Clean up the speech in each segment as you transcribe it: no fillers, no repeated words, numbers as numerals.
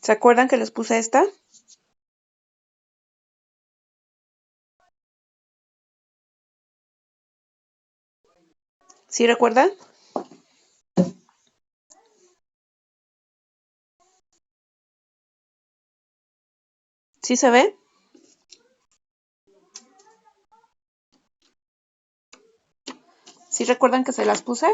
¿Se acuerdan que les puse esta? ¿Sí recuerdan? ¿Sí se ve? ¿Sí recuerdan que se las puse?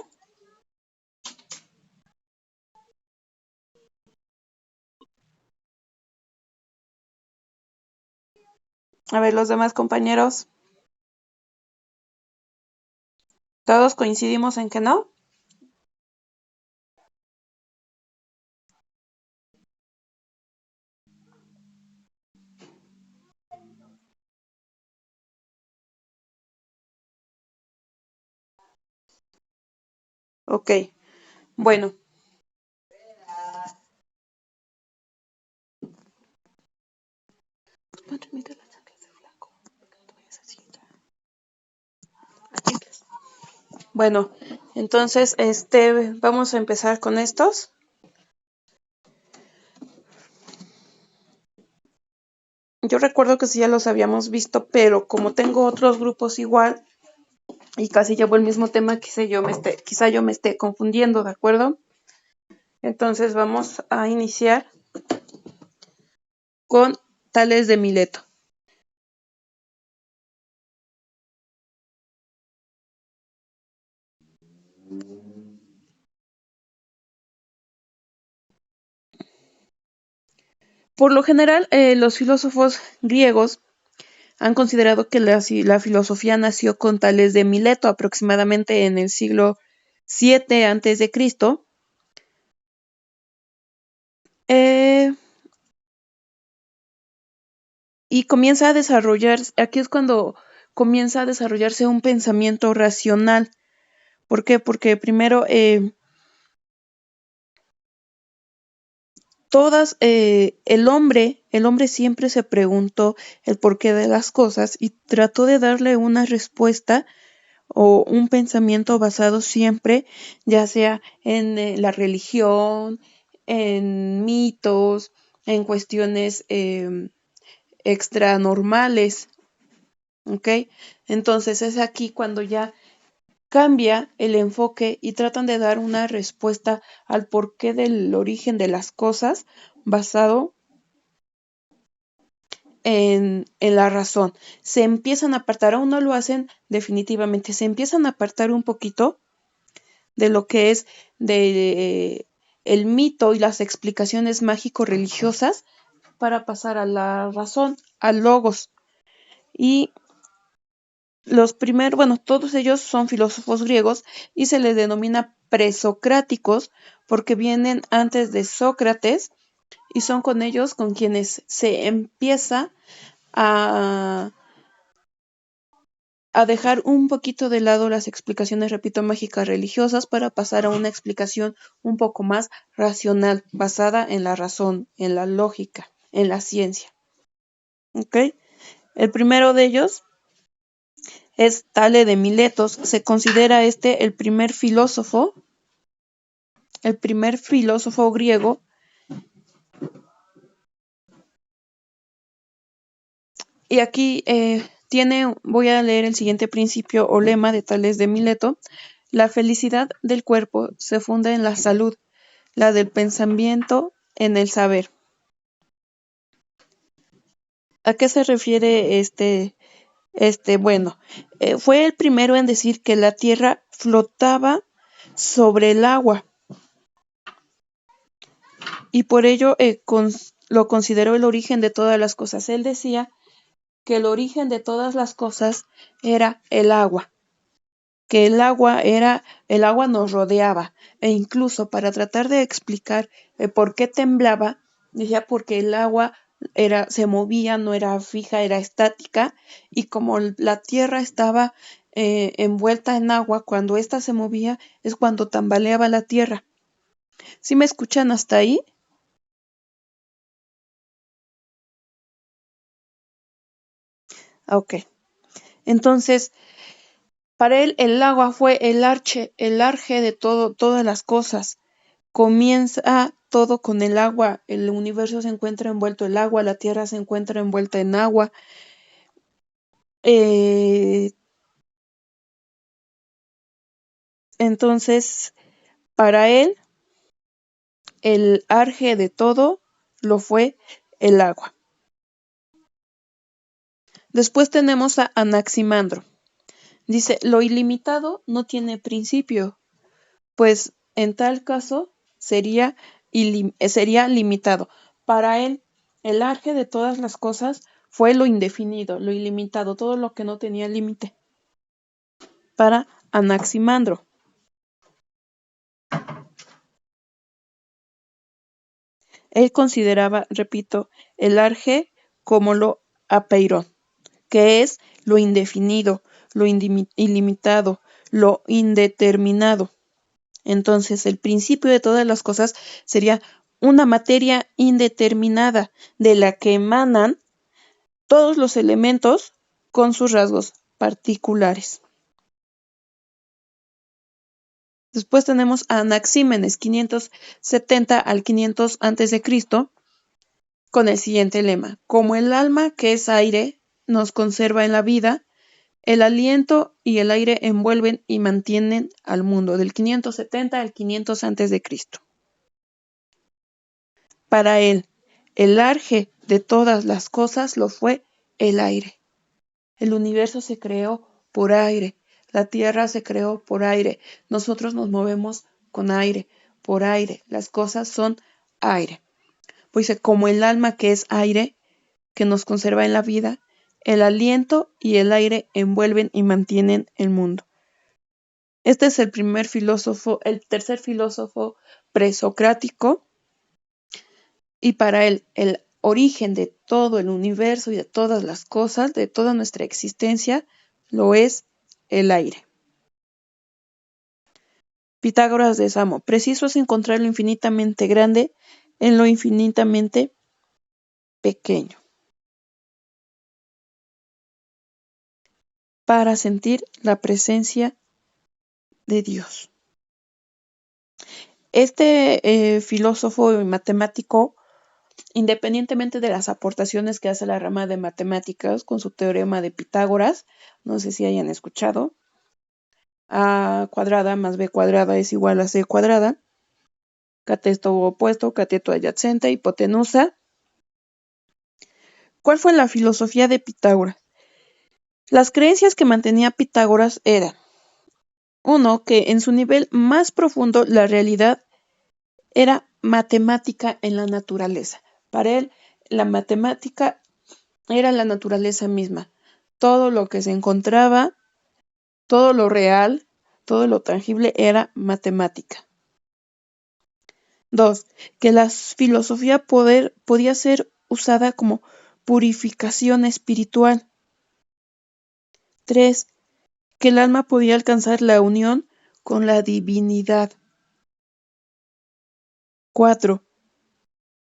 A ver, los demás compañeros, ¿todos coincidimos en que no? Ok, bueno. Bueno, entonces, vamos a empezar con estos. Yo recuerdo que sí ya los habíamos visto, pero como tengo otros grupos igual y casi llevo el mismo tema, quizá yo me esté confundiendo, ¿de acuerdo? Entonces vamos a iniciar con Tales de Mileto. Por lo general, los filósofos griegos han considerado que la filosofía nació con Tales de Mileto aproximadamente en el siglo VII antes de Cristo. Y comienza a desarrollarse, aquí es cuando comienza a desarrollarse un pensamiento racional. ¿Por qué? Porque primero el hombre siempre se preguntó el porqué de las cosas y trató de darle una respuesta o un pensamiento basado siempre, ya sea en la religión, en mitos, en cuestiones extranormales, ¿ok? Entonces es aquí cuando ya cambia el enfoque y tratan de dar una respuesta al porqué del origen de las cosas basado en la razón. Se empiezan a apartar, aún no lo hacen definitivamente, se empiezan a apartar un poquito de lo que es de el mito y las explicaciones mágico-religiosas para pasar a la razón, al logos. Y los primeros, bueno, todos ellos son filósofos griegos y se les denomina presocráticos porque vienen antes de Sócrates y son con ellos con quienes se empieza a, a dejar un poquito de lado las explicaciones, repito, mágicas religiosas para pasar a una explicación un poco más racional, basada en la razón, en la lógica, en la ciencia. ¿Ok? El primero de ellos es Tale de Miletos. Se considera el primer filósofo griego. Y aquí voy a leer el siguiente principio o lema de Tales de Mileto. La felicidad del cuerpo se funda en la salud, la del pensamiento en el saber. ¿A qué se refiere Bueno, fue el primero en decir que la tierra flotaba sobre el agua y por ello lo consideró el origen de todas las cosas. Él decía que el origen de todas las cosas era el agua, que el agua nos rodeaba, e incluso para tratar de explicar por qué temblaba, decía porque el agua se movía, no era fija, era estática, y como la tierra estaba envuelta en agua, cuando ésta se movía es cuando tambaleaba la tierra. ¿Sí me escuchan hasta ahí? Ok. Entonces, para él el agua fue el arche de todas las cosas. comienza todo con el agua, el universo se encuentra envuelto en agua, la tierra se encuentra envuelta en agua. Entonces, para él, el arje de todo lo fue el agua. Después tenemos a Anaximandro. Dice, lo ilimitado no tiene principio, pues en tal caso sería limitado. Para él, el arje de todas las cosas fue lo indefinido, lo ilimitado, todo lo que no tenía límite. Para Anaximandro. Él consideraba, repito, el arje como lo apeirón, que es lo indefinido, lo ilimitado, lo indeterminado. Entonces, el principio de todas las cosas sería una materia indeterminada de la que emanan todos los elementos con sus rasgos particulares. Después tenemos a Anaxímenes, 570 al 500 a.C., con el siguiente lema: como el alma, que es aire, nos conserva en la vida, el aliento y el aire envuelven y mantienen al mundo, del 570 al 500 a.C. Para él, el arje de todas las cosas lo fue el aire. El universo se creó por aire, la tierra se creó por aire, nosotros nos movemos con aire, por aire, las cosas son aire. Pues como el alma, que es aire, que nos conserva en la vida, el aliento y el aire envuelven y mantienen el mundo. Este es el tercer filósofo presocrático, y para él el origen de todo el universo y de todas las cosas, de toda nuestra existencia, lo es el aire. Pitágoras de Samo: preciso es encontrar lo infinitamente grande en lo infinitamente pequeño, para sentir la presencia de Dios. Este filósofo y matemático, independientemente de las aportaciones que hace la rama de matemáticas con su teorema de Pitágoras, no sé si hayan escuchado, A cuadrada más B cuadrada es igual a C cuadrada, cateto opuesto, cateto adyacente, hipotenusa. ¿Cuál fue la filosofía de Pitágoras? Las creencias que mantenía Pitágoras eran: 1. Que en su nivel más profundo la realidad era matemática en la naturaleza. Para él, la matemática era la naturaleza misma. Todo lo que se encontraba, todo lo real, todo lo tangible era matemática. 2. Que la filosofía podía ser usada como purificación espiritual. 3. Que el alma podía alcanzar la unión con la divinidad. 4.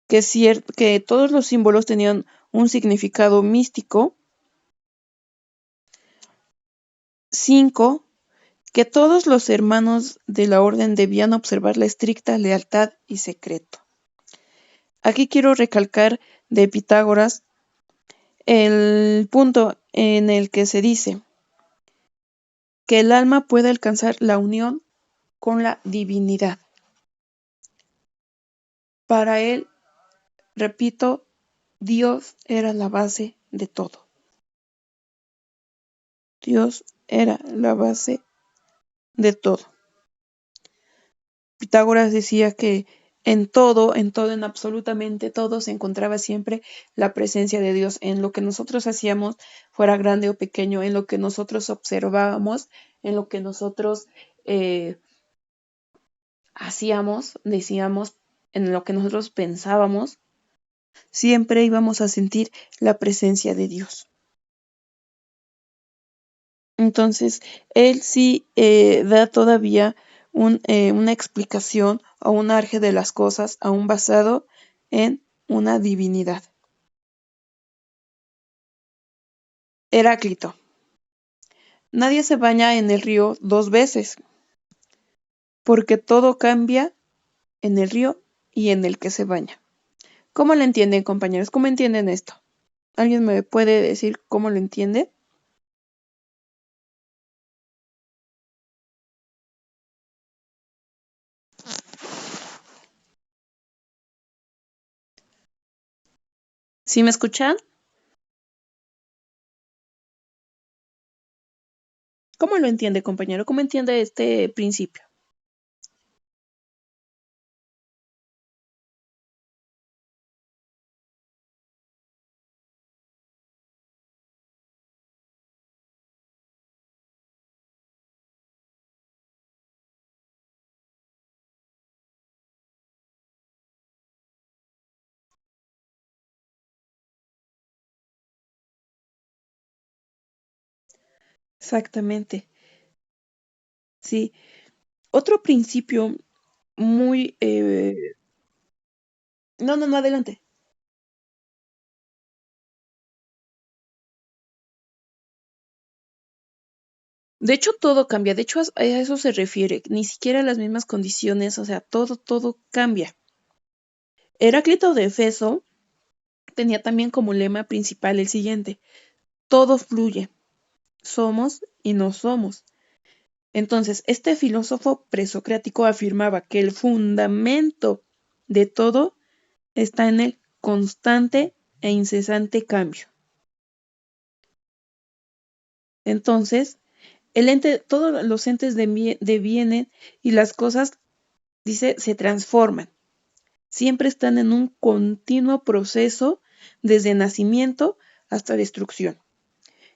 Que todos los símbolos tenían un significado místico. 5. Que todos los hermanos de la orden debían observar la estricta lealtad y secreto. Aquí quiero recalcar de Pitágoras el punto en el que se dice que el alma puede alcanzar la unión con la divinidad. Para él, repito, Dios era la base de todo. Dios era la base de todo. Pitágoras decía que en todo, en absolutamente todo, se encontraba siempre la presencia de Dios. En lo que nosotros hacíamos, fuera grande o pequeño, en lo que nosotros observábamos, en lo que nosotros hacíamos, decíamos, en lo que nosotros pensábamos, siempre íbamos a sentir la presencia de Dios. Entonces, él sí da todavía una explicación o un arje de las cosas, aún basado en una divinidad. Heráclito: nadie se baña en el río 2 veces, porque todo cambia en el río y en el que se baña. ¿Cómo lo entienden, compañeros? ¿Cómo entienden esto? ¿Alguien me puede decir cómo lo entiende? ¿Sí me escuchan? ¿Cómo lo entiende, compañero? ¿Cómo entiende este principio? Exactamente. Sí. Otro principio muy... No, no, no, adelante. De hecho, todo cambia. De hecho, a eso se refiere. Ni siquiera las mismas condiciones, o sea, todo cambia. Heráclito de Efeso tenía también como lema principal el siguiente: todo fluye, somos y no somos. Entonces, este filósofo presocrático afirmaba que el fundamento de todo está en el constante e incesante cambio. Entonces, todos los entes devienen y las cosas, dice, se transforman. Siempre están en un continuo proceso desde nacimiento hasta destrucción.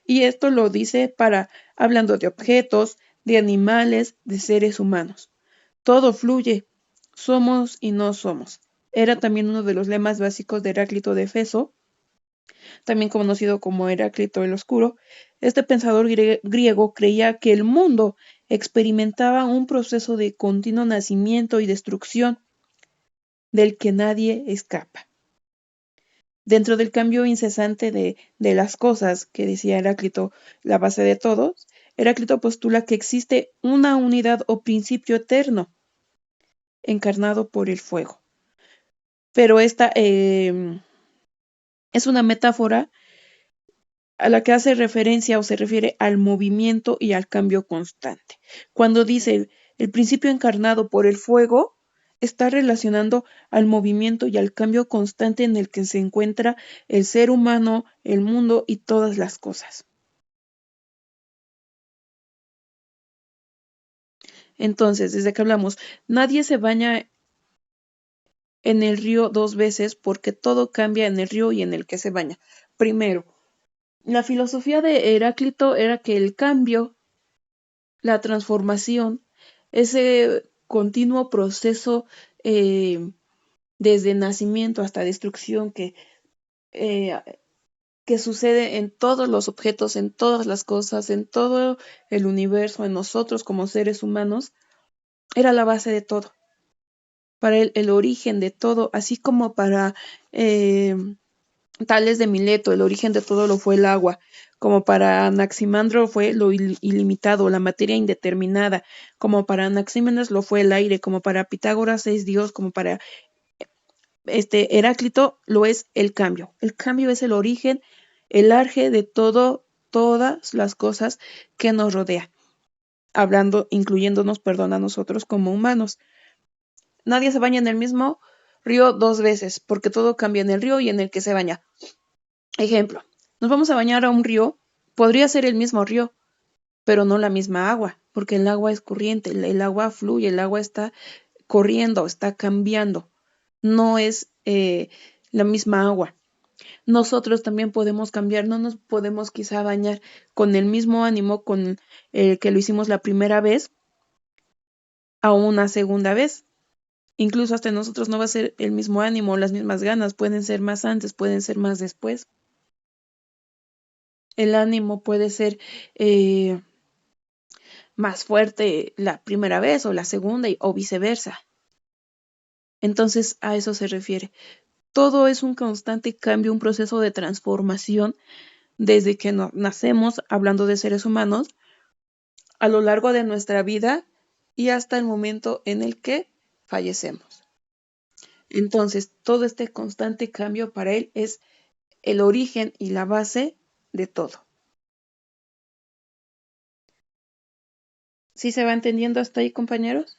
Y esto lo dice hablando de objetos, de animales, de seres humanos. Todo fluye, somos y no somos. Era también uno de los lemas básicos de Heráclito de Efeso, también conocido como Heráclito el Oscuro. Este pensador griego creía que el mundo experimentaba un proceso de continuo nacimiento y destrucción del que nadie escapa. Dentro del cambio incesante de las cosas, que decía Heráclito, la base de todos, Heráclito postula que existe una unidad o principio eterno encarnado por el fuego. Pero esta es una metáfora a la que hace referencia o se refiere al movimiento y al cambio constante. Cuando dice el principio encarnado por el fuego, está relacionando al movimiento y al cambio constante en el que se encuentra el ser humano, el mundo y todas las cosas. Entonces, desde que hablamos, nadie se baña en el río dos veces porque todo cambia en el río y en el que se baña. Primero, la filosofía de Heráclito era que el cambio, la transformación, ese continuo proceso desde nacimiento hasta destrucción eh, que sucede en todos los objetos, en todas las cosas, en todo el universo, en nosotros como seres humanos, era la base de todo. Para él, el origen de todo, así como para eh, Tales de Mileto, el origen de todo lo fue el agua, como para Anaximandro fue lo ilimitado, la materia indeterminada, como para Anaxímenes lo fue el aire, como para Pitágoras es Dios, como para Heráclito lo es el cambio. El cambio es el origen, el arje de todas las cosas que nos rodea, hablando, incluyéndonos, perdón, a nosotros como humanos. Nadie se baña en el mismo río dos veces, porque todo cambia en el río y en el que se baña. Ejemplo, nos vamos a bañar a un río, podría ser el mismo río, pero no la misma agua, porque el agua es corriente, el agua fluye, el agua está corriendo, está cambiando, no es la misma agua. Nosotros también podemos cambiar, no nos podemos quizá bañar con el mismo ánimo con el que lo hicimos la primera vez a una segunda vez. Incluso hasta nosotros no va a ser el mismo ánimo, las mismas ganas, pueden ser más antes, pueden ser más después. El ánimo puede ser más fuerte la primera vez o la segunda o viceversa. Entonces a eso se refiere. Todo es un constante cambio, un proceso de transformación desde que nacemos, hablando de seres humanos, a lo largo de nuestra vida y hasta el momento en el que fallecemos. Entonces, todo este constante cambio para él es el origen y la base de todo. ¿Sí se va entendiendo hasta ahí, compañeros?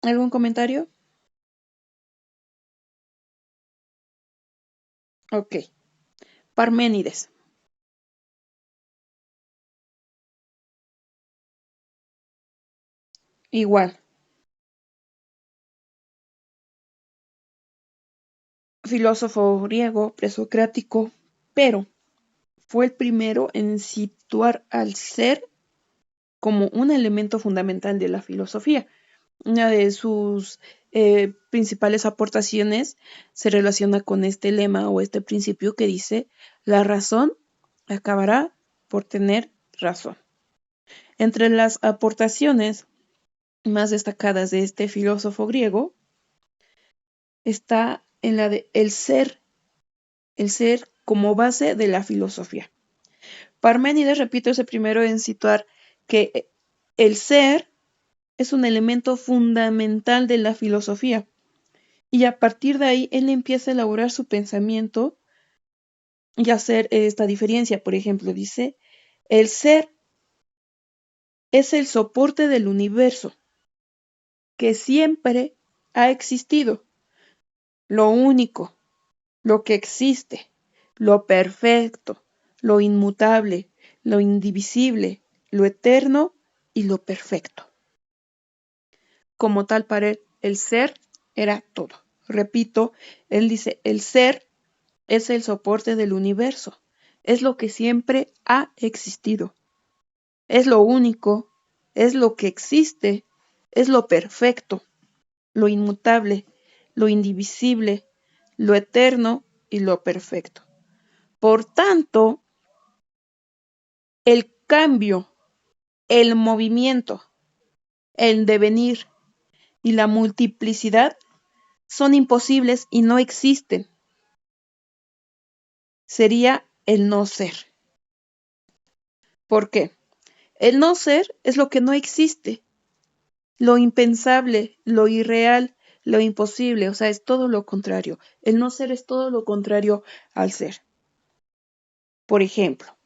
¿Algún comentario? Ok. Parménides. Igual. Filósofo griego, presocrático, pero fue el primero en situar al ser como un elemento fundamental de la filosofía. Una de sus principales aportaciones se relaciona con este lema o este principio que dice, la razón acabará por tener razón. Entre las aportaciones más destacadas de este filósofo griego está en la de el ser como base de la filosofía. Parménides, repito, es el primero en situar que el ser es un elemento fundamental de la filosofía. Y a partir de ahí, él empieza a elaborar su pensamiento y hacer esta diferencia. Por ejemplo, dice, el ser es el soporte del universo que siempre ha existido, lo único, lo que existe, lo perfecto, lo inmutable, lo indivisible, lo eterno y lo perfecto. Como tal, para él, el ser era todo. Repito, él dice, el ser es el soporte del universo, es lo que siempre ha existido, es lo único, es lo que existe, es lo perfecto, lo inmutable, lo indivisible, lo eterno y lo perfecto. Por tanto, el cambio, el movimiento, el devenir y la multiplicidad son imposibles y no existen. Sería el no ser. ¿Por qué? El no ser es lo que no existe, lo impensable, lo irreal, lo imposible, o sea, es todo lo contrario. El no ser es todo lo contrario al ser. Por ejemplo,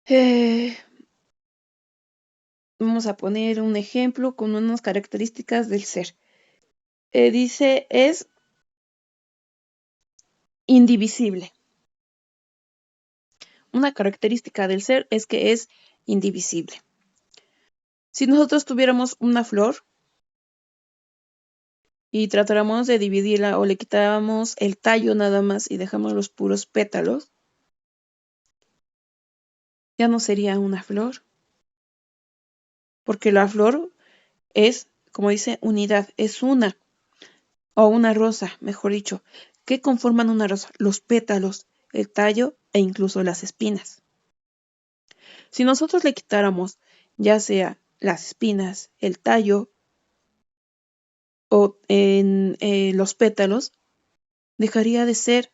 eh, vamos a poner un ejemplo con unas características del ser. Dice, es indivisible. Una característica del ser es que es indivisible. Si nosotros tuviéramos una flor y tratáramos de dividirla o le quitáramos el tallo nada más y dejamos los puros pétalos, ya no sería una flor, porque la flor es, como dice, unidad, es una, o una rosa, mejor dicho. ¿Qué conforman una rosa? Los pétalos, el tallo e incluso las espinas. Si nosotros le quitáramos ya sea las espinas, el tallo o los pétalos, dejaría de ser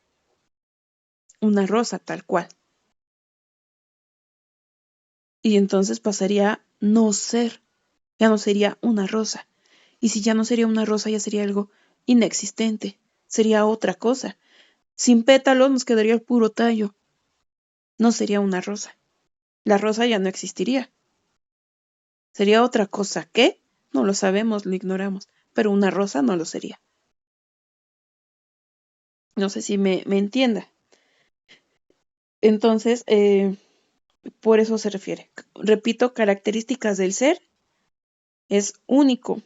una rosa tal cual. Y entonces pasaría a no ser, ya no sería una rosa. Y si ya no sería una rosa, ya sería algo inexistente, sería otra cosa. Sin pétalos nos quedaría el puro tallo. No sería una rosa. La rosa ya no existiría. Sería otra cosa. ¿Qué? No lo sabemos, lo ignoramos. Pero una rosa no lo sería. No sé si me entienda. Entonces, por eso se refiere. Repito, características del ser es único.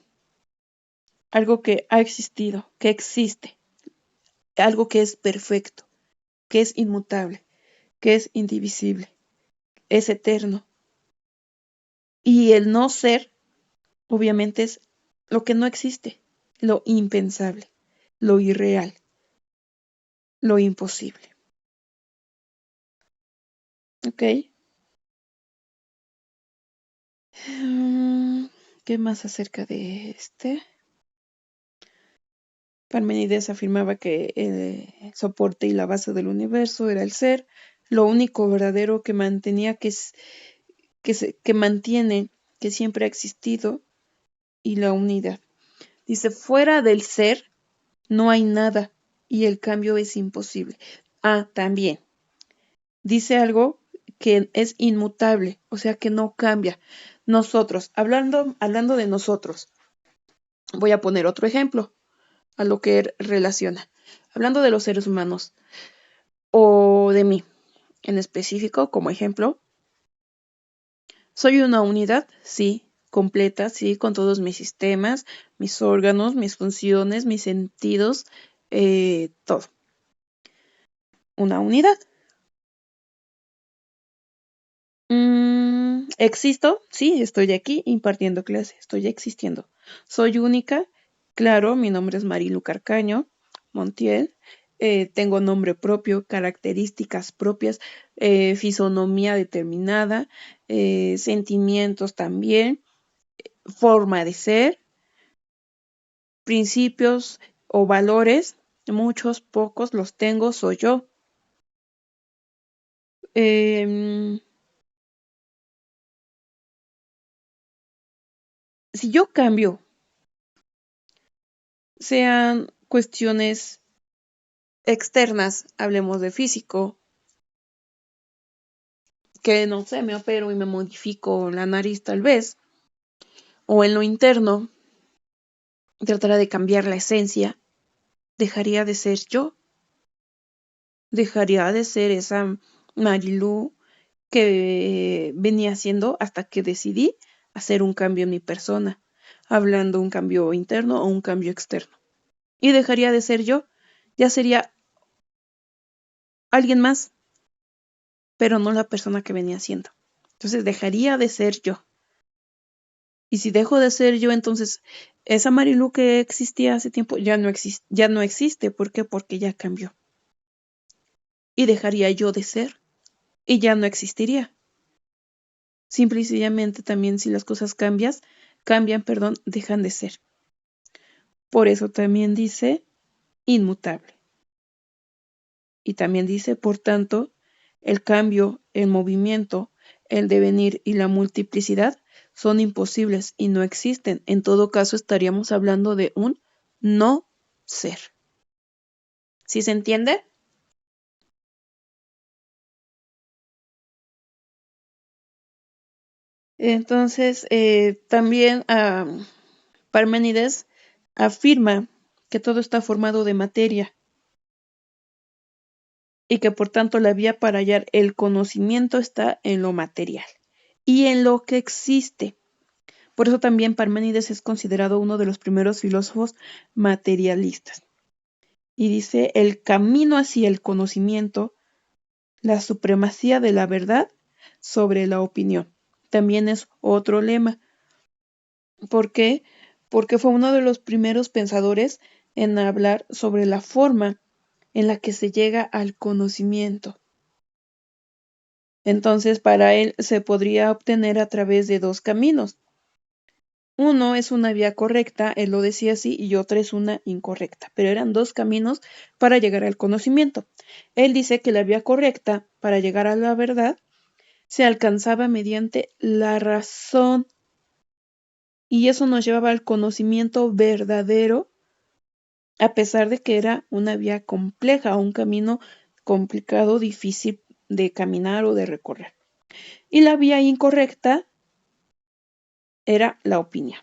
Algo que ha existido, que existe. Algo que es perfecto, que es inmutable, que es indivisible, es eterno. Y el no ser, obviamente, es lo que no existe, lo impensable, lo irreal, lo imposible. ¿Ok? ¿Qué más acerca de este? Parmenides afirmaba que el soporte y la base del universo era el ser, lo único verdadero que mantenía que mantiene, que siempre ha existido, y la unidad. Dice, fuera del ser no hay nada y el cambio es imposible. También dice algo que es inmutable, o sea que no cambia. Nosotros, hablando de nosotros, voy a poner otro ejemplo a lo que relaciona. Hablando de los seres humanos o de mí en específico, como ejemplo, soy una unidad, sí, completa, sí, con todos mis sistemas, mis órganos, mis funciones, mis sentidos, todo. Una unidad. ¿Existo? Sí, estoy aquí impartiendo clase, estoy existiendo. ¿Soy única? Claro, mi nombre es Marilu Carcaño Montiel. Tengo nombre propio, características propias, fisonomía determinada, sentimientos también, forma de ser, principios o valores, muchos, pocos, los tengo, soy yo. Em, si yo cambio, sean cuestiones externas, hablemos de físico, que no sé, me opero y me modifico la nariz tal vez, o en lo interno, tratará de cambiar la esencia, dejaría de ser yo, dejaría de ser esa Marilu que venía haciendo hasta que decidí hacer un cambio en mi persona, hablando un cambio interno o un cambio externo. Y dejaría de ser yo, ya sería alguien más, pero no la persona que venía siendo. Entonces dejaría de ser yo. Y si dejo de ser yo, entonces esa Marilu que existía hace tiempo ya no existe. ¿Por qué? Porque ya cambió. Y dejaría yo de ser y ya no existiría. Simple y sencillamente también si las cosas cambian, dejan de ser. Por eso también dice inmutable. Y también dice, por tanto, el cambio, el movimiento, el devenir y la multiplicidad son imposibles y no existen. En todo caso, estaríamos hablando de un no ser. ¿Sí se entiende? Entonces, también Parménides afirma que todo está formado de materia y que por tanto la vía para hallar el conocimiento está en lo material y en lo que existe. Por eso también Parménides es considerado uno de los primeros filósofos materialistas. Y dice, el camino hacia el conocimiento, la supremacía de la verdad sobre la opinión. También es otro lema. ¿Por qué? Porque fue uno de los primeros pensadores en hablar sobre la forma en la que se llega al conocimiento. Entonces, para él se podría obtener a través de dos caminos. Uno es una vía correcta, él lo decía así, y otra es una incorrecta, pero eran dos caminos para llegar al conocimiento. Él dice que la vía correcta para llegar a la verdad se alcanzaba mediante la razón y eso nos llevaba al conocimiento verdadero, a pesar de que era una vía compleja, un camino complicado, difícil de caminar o de recorrer. Y la vía incorrecta era la opinión.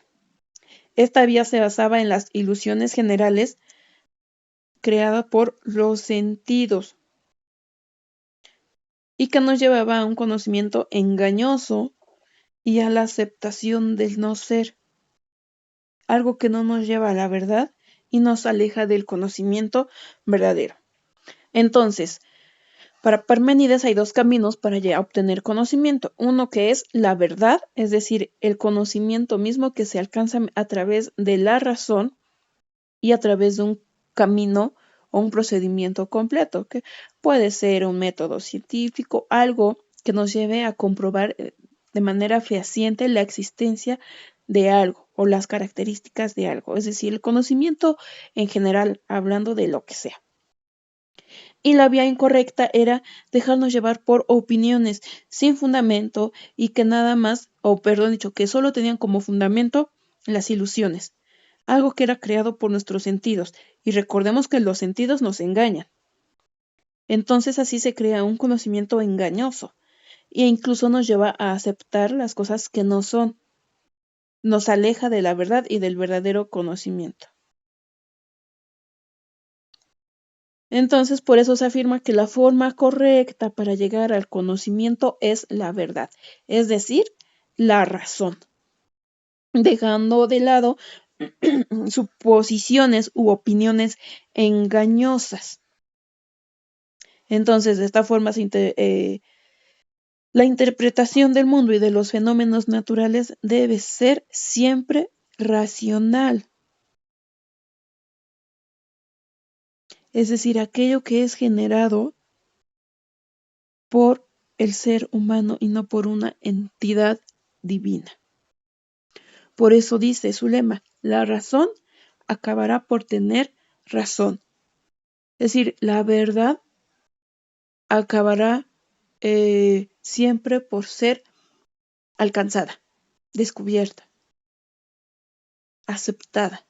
Esta vía se basaba en las ilusiones generales creadas por los sentidos y que nos llevaba a un conocimiento engañoso y a la aceptación del no ser, algo que no nos lleva a la verdad y nos aleja del conocimiento verdadero. Entonces, para Parménides hay dos caminos para obtener conocimiento. Uno que es la verdad, es decir, el conocimiento mismo que se alcanza a través de la razón y a través de un camino o un procedimiento completo, que puede ser un método científico, algo que nos lleve a comprobar de manera fehaciente la existencia de algo o las características de algo, es decir, el conocimiento en general, hablando de lo que sea. Y la vía incorrecta era dejarnos llevar por opiniones sin fundamento y que nada más, o perdón dicho, que solo tenían como fundamento las ilusiones, algo que era creado por nuestros sentidos, y recordemos que los sentidos nos engañan. Entonces así se crea un conocimiento engañoso, e incluso nos lleva a aceptar las cosas que no son, nos aleja de la verdad y del verdadero conocimiento. Entonces, por eso se afirma que la forma correcta para llegar al conocimiento es la verdad, es decir, la razón, dejando de lado suposiciones u opiniones engañosas. Entonces, de esta forma, la interpretación del mundo y de los fenómenos naturales debe ser siempre racional, es decir, aquello que es generado por el ser humano y no por una entidad divina. Por eso dice su lema, la razón acabará por tener razón. Es decir, la verdad acabará siempre por ser alcanzada, descubierta, aceptada.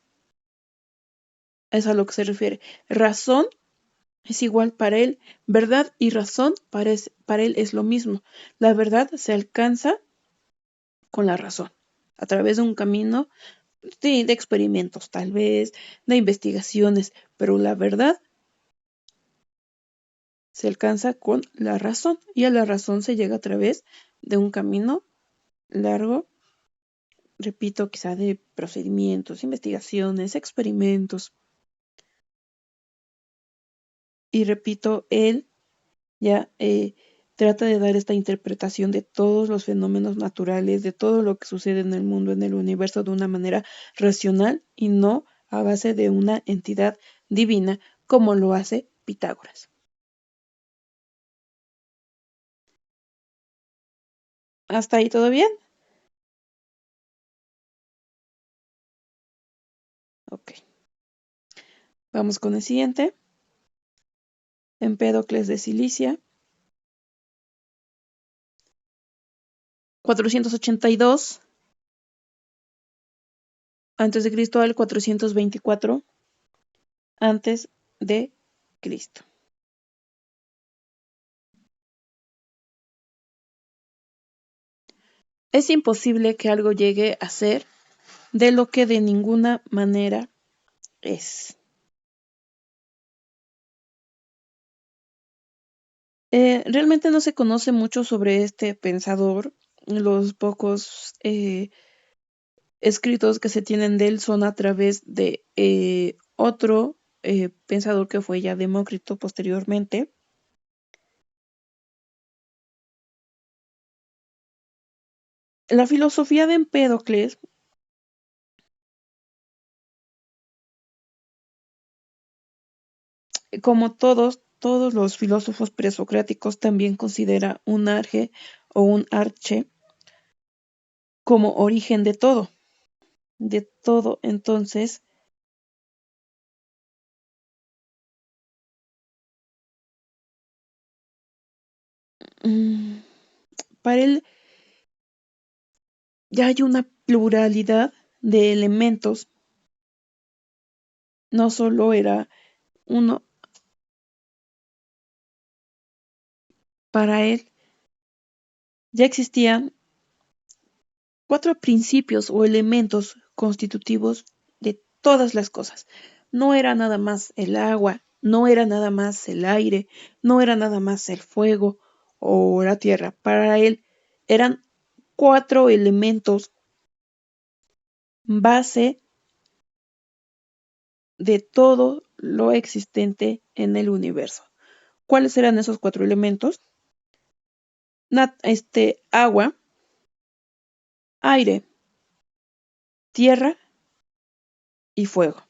Es a lo que se refiere. Razón es igual para él, verdad y razón para él es lo mismo. La verdad se alcanza con la razón, a través de un camino de experimentos, tal vez, de investigaciones, pero la verdad se alcanza con la razón y a la razón se llega a través de un camino largo, repito, quizá de procedimientos, investigaciones, experimentos. Y repito, él ya trata de dar esta interpretación de todos los fenómenos naturales, de todo lo que sucede en el mundo, en el universo, de una manera racional y no a base de una entidad divina como lo hace Pitágoras. ¿Hasta ahí todo bien? Ok. Vamos con el siguiente. Empédocles de Cilicia. 482 antes de Cristo al 424 antes de Cristo. Es imposible que algo llegue a ser de lo que de ninguna manera es. Realmente no se conoce mucho sobre este pensador. Los pocos escritos que se tienen de él son a través de otro pensador que fue ya Demócrito posteriormente. La filosofía de Empédocles, como todos los filósofos presocráticos, también considera un arge o un arche como origen de todo. De todo, entonces, mm, para él ya hay una pluralidad de elementos, no solo era uno. Para él ya existían 4 principios o elementos constitutivos de todas las cosas. No era nada más el agua, no era nada más el aire, no era nada más el fuego o la tierra. Para él eran 4 elementos base de todo lo existente en el universo. ¿Cuáles eran esos 4 elementos? Agua, aire, tierra y fuego.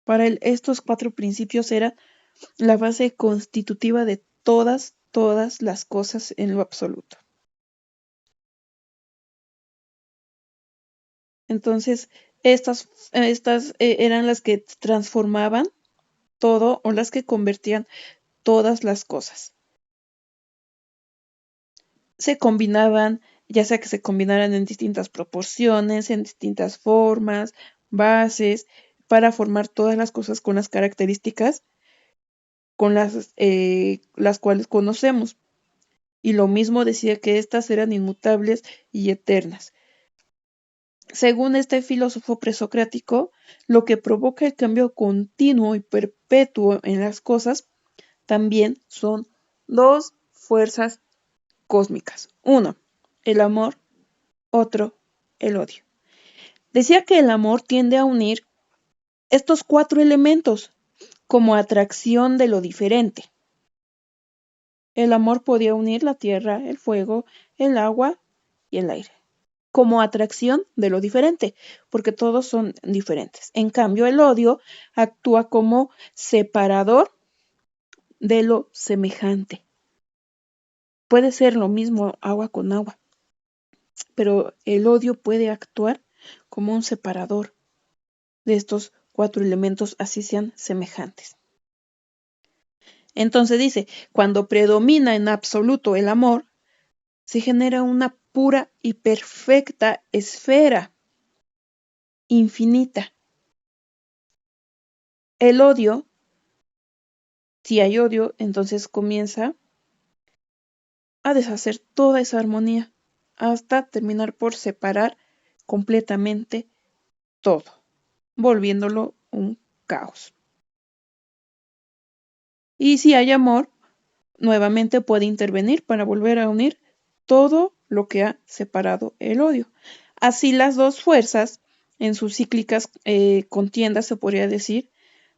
Para él, estos 4 principios eran la base constitutiva de todas las cosas en lo absoluto. Entonces, estas eran las que transformaban todo o las que convertían todas las cosas. Se combinaban, ya sea que se combinaran en distintas proporciones, en distintas formas, bases, para formar todas las cosas con las características con las cuales conocemos. Y lo mismo decía que éstas eran inmutables y eternas. Según este filósofo presocrático, lo que provoca el cambio continuo y perpetuo en las cosas también son dos fuerzas cósmicas. Uno, el amor, otro, el odio. Decía que el amor tiende a unir estos cuatro elementos como atracción de lo diferente. El amor podía unir la tierra, el fuego, el agua y el aire, como atracción de lo diferente, porque todos son diferentes. En cambio, el odio actúa como separador de lo semejante. Puede ser lo mismo agua con agua, pero el odio puede actuar como un separador de estos cuatro elementos, así sean semejantes. Entonces dice, cuando predomina en absoluto el amor, se genera una pura y perfecta esfera infinita. El odio, si hay odio, entonces comienza a deshacer toda esa armonía hasta terminar por separar completamente todo, volviéndolo un caos. Y si hay amor, nuevamente puede intervenir para volver a unir todo lo que ha separado el odio. Así las dos fuerzas, en sus cíclicas contiendas, se podría decir,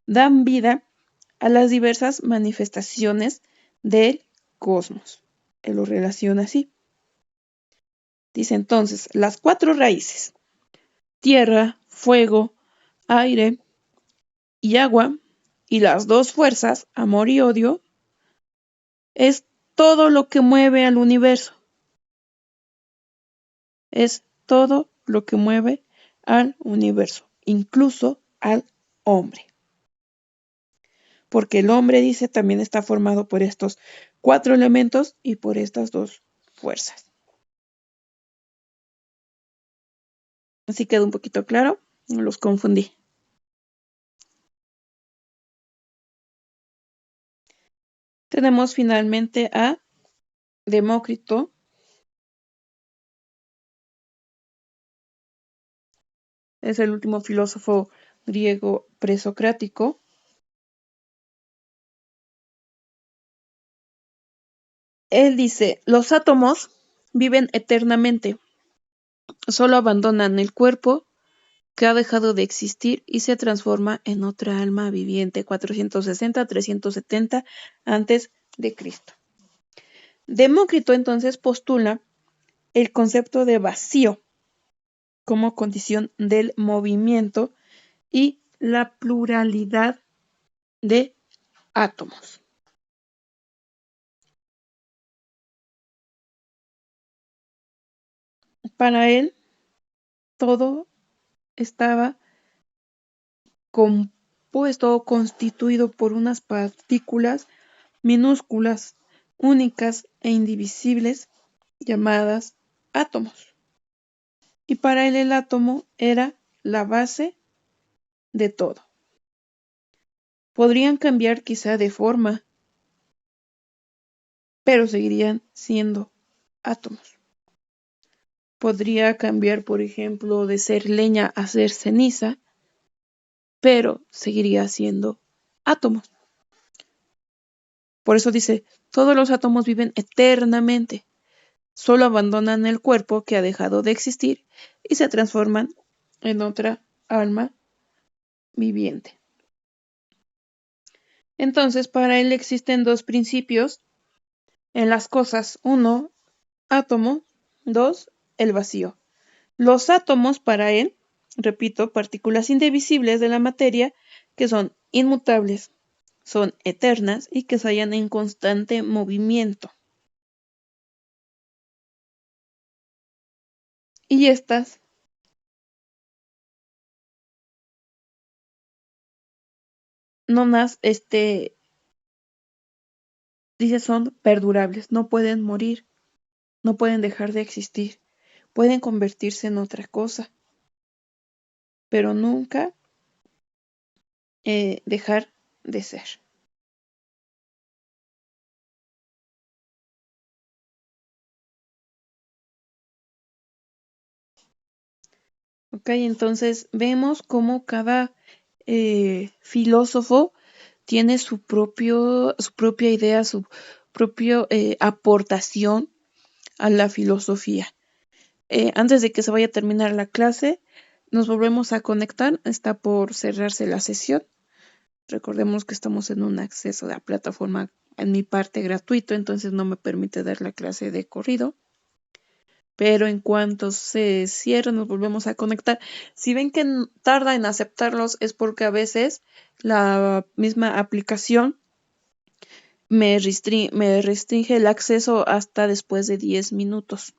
dan vida a las diversas manifestaciones del cosmos. Él lo relaciona así. Dice entonces, las cuatro raíces, tierra, fuego, aire y agua, y las dos fuerzas, amor y odio, es todo lo que mueve al universo. Es todo lo que mueve al universo, incluso al hombre. Porque el hombre, dice, también está formado por estos cuatro elementos y por estas dos fuerzas. Así quedó un poquito claro, no los confundí. Tenemos finalmente a Demócrito, es el último filósofo griego presocrático. Él dice, los átomos viven eternamente, solo abandonan el cuerpo que ha dejado de existir y se transforma en otra alma viviente, 460-370 antes de Cristo. Demócrito entonces postula el concepto de vacío como condición del movimiento y la pluralidad de átomos. Para él, todo estaba compuesto o constituido por unas partículas minúsculas, únicas e indivisibles, llamadas átomos. Y para él el átomo era la base de todo. Podrían cambiar quizá de forma, pero seguirían siendo átomos. Podría cambiar, por ejemplo, de ser leña a ser ceniza, pero seguiría siendo átomos. Por eso dice, todos los átomos viven eternamente, solo abandonan el cuerpo que ha dejado de existir y se transforman en otra alma viviente. Entonces, para él existen dos principios en las cosas. Uno, átomo. Dos, el vacío. Los átomos para él, repito, partículas indivisibles de la materia que son inmutables, son eternas y que se hallan en constante movimiento. Y estas no más, dice, son perdurables, no pueden morir, no pueden dejar de existir. pueden convertirse en otra cosa, pero nunca dejar de ser. ¿Ok? Entonces vemos cómo cada filósofo tiene su propia idea, su propia aportación a la filosofía. Antes de que se vaya a terminar la clase, nos volvemos a conectar. Está por cerrarse la sesión. Recordemos que estamos en un acceso a la plataforma en mi parte gratuito, entonces no me permite dar la clase de corrido. Pero en cuanto se cierre, nos volvemos a conectar. Si ven que tarda en aceptarlos, es porque a veces la misma aplicación me restringe el acceso hasta después de 10 minutos.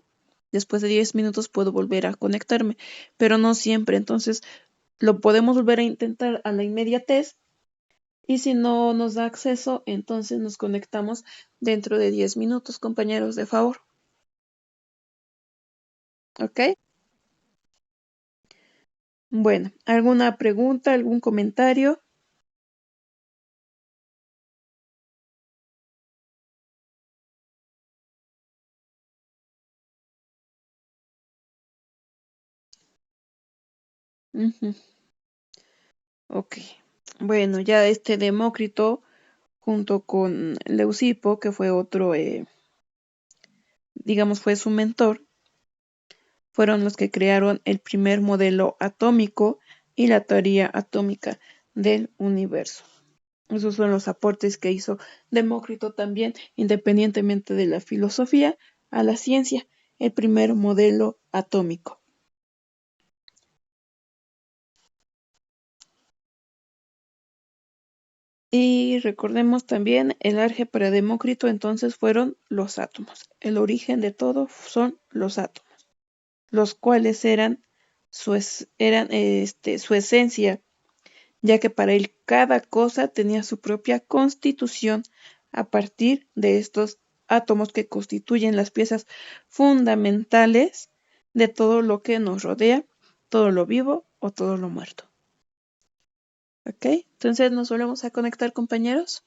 Después de 10 minutos puedo volver a conectarme, pero no siempre. Entonces lo podemos volver a intentar a la inmediatez y si no nos da acceso, entonces nos conectamos dentro de 10 minutos, compañeros, de favor. ¿Ok? Bueno, ¿alguna pregunta, algún comentario? Ujú. Ok. Bueno, ya este Demócrito, junto con Leucipo, que fue otro, digamos, fue su mentor, fueron los que crearon el primer modelo atómico y la teoría atómica del universo. Esos son los aportes que hizo Demócrito también, independientemente de la filosofía, a la ciencia, el primer modelo atómico. Y recordemos también, el álgebra para Demócrito entonces fueron los átomos. El origen de todo son los átomos, los cuales eran su esencia, ya que para él cada cosa tenía su propia constitución a partir de estos átomos que constituyen las piezas fundamentales de todo lo que nos rodea, todo lo vivo o todo lo muerto. ¿Ok? Entonces nos volvemos a conectar, compañeros.